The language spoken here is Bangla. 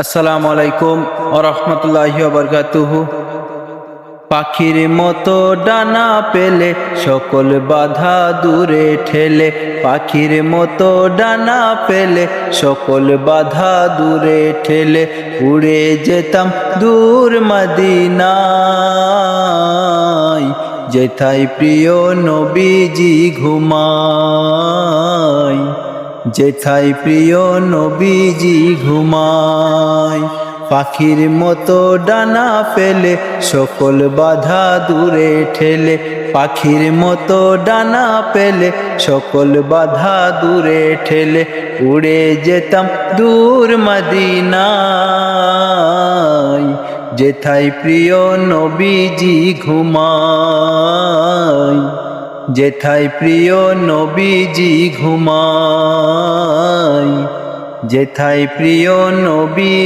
আসসালামু আলাইকুম ওয়া রাহমাতুল্লাহি ওয়া বারাকাতুহু। পাখির মতো ডানা পেলে সকল বাধা দূরে ঠেলে, পাখির মতো ডানা পেলে সকল বাধা দূরে ঠেলে, উড়ে যেতাম দূর মদিনায়, যেথায় প্রিয় নবীজি ঘুমায়, যেথায় প্রিয় নবীজি ঘুমায়। পাখির মতো ডানা ফেলে সকল বাধা দূরে ঠেলে, পাখির মতো ডানা পেলে সকল বাধা দূরে ঠেলে, উড়ে যেতাম দূর মদিনায়, যেথায় প্রিয় নবীজি ঘুমায়, যেথায় প্রিয় নবীজি ঘুমায়, যেথায় প্রিয় নবীজি